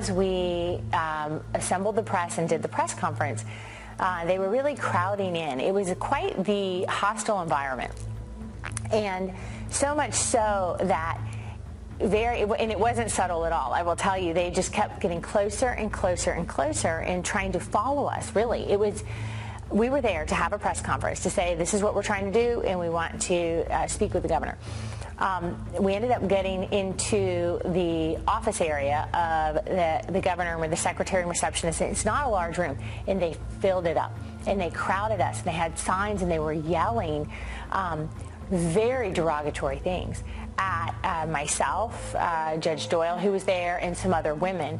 as we assembled the press and did the press conference, they were really crowding in. It was quite the hostile environment. And so much so that and it wasn't subtle at all, I will tell you. They just kept getting closer and closer and closer and trying to follow us, really. We were there to have a press conference to say, this is what we're trying to do, and we want to speak with the governor. We ended up getting into the office area of the governor with the secretary and receptionist. It's not a large room, and they filled it up, and they crowded us, and they had signs, and they were yelling very derogatory things at myself, Judge Doyel, who was there, and some other women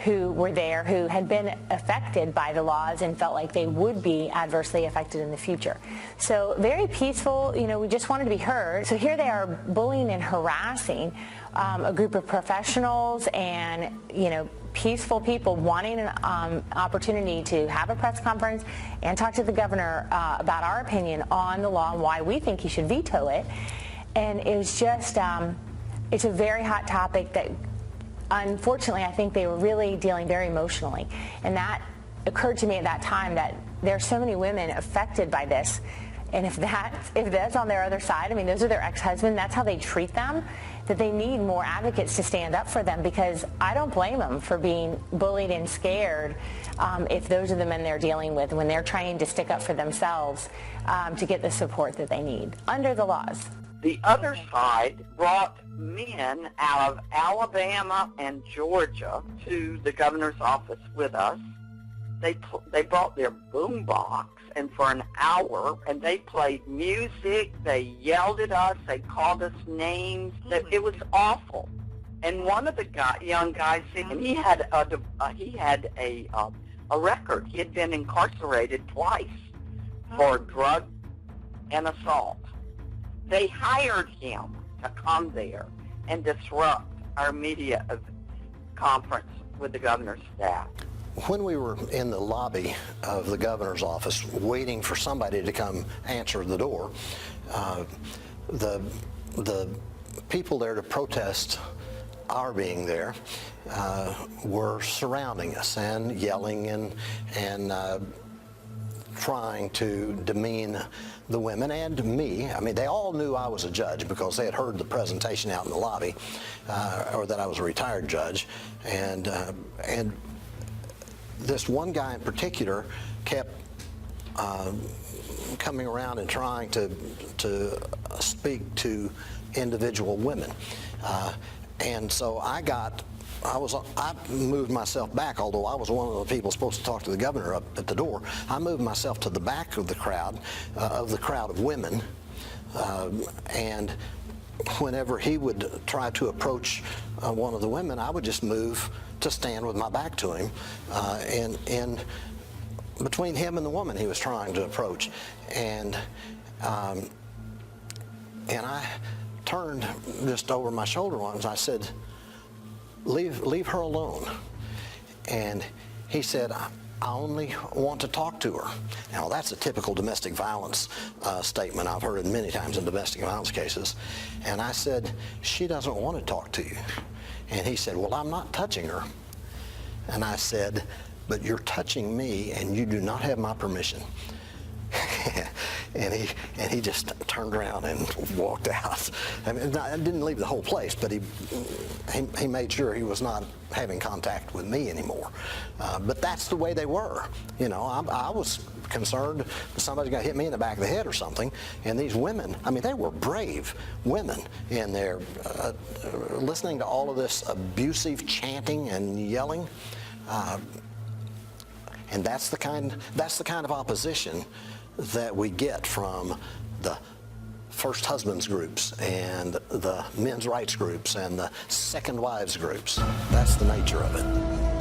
who were there who had been affected by the laws and felt like they would be adversely affected in the future. So very peaceful, we just wanted to be heard. So here they are bullying and harassing a group of professionals and, peaceful people wanting an opportunity to have a press conference and talk to the governor about our opinion on the law and why we think he should veto it. And it was just, it's a very hot topic that, unfortunately, I think they were really dealing very emotionally. And that occurred to me at that time, that there are so many women affected by this. And if that's on their other side, those are their ex-husbands, that's how they treat them, that they need more advocates to stand up for them, because I don't blame them for being bullied and scared if those are the men they're dealing with when they're trying to stick up for themselves to get the support that they need under the laws. The other side brought men out of Alabama and Georgia to the governor's office with us. They brought their boombox, and for an hour, and they played music, they yelled at us, they called us names. It was awful. And one of the young guys, and he had a record. He had been incarcerated twice for drug and assault. They hired him to come there and disrupt our media conference with the governor's staff. When we were in the lobby of the governor's office waiting for somebody to come answer the door, the people there to protest our being there were surrounding us and yelling and trying to demean the women and me. They all knew I was a judge because they had heard the presentation out in the lobby, or that I was a retired judge, and this one guy in particular kept coming around and trying to speak to individual women, and so I moved myself back, although I was one of the people supposed to talk to the governor up at the door. I moved myself to the back of the crowd of women, and whenever he would try to approach one of the women, I would just move to stand with my back to him, and between him and the woman he was trying to approach, and I turned just over my shoulder once. I said, leave her alone. And he said, I only want to talk to her. Now, that's a typical domestic violence statement I've heard many times in domestic violence cases. And I said, she doesn't want to talk to you. And he said, well, I'm not touching her. And I said, but you're touching me, and you do not have my permission. And he just turned around and walked out. I didn't leave the whole place, but he made sure he was not having contact with me anymore. But that's the way they were. I was concerned that somebody's going to hit me in the back of the head or something. And these women, they were brave women in there, listening to all of this abusive chanting and yelling. And that's the kind of opposition that we get from the first husbands groups and the men's rights groups and the second wives groups. That's the nature of it.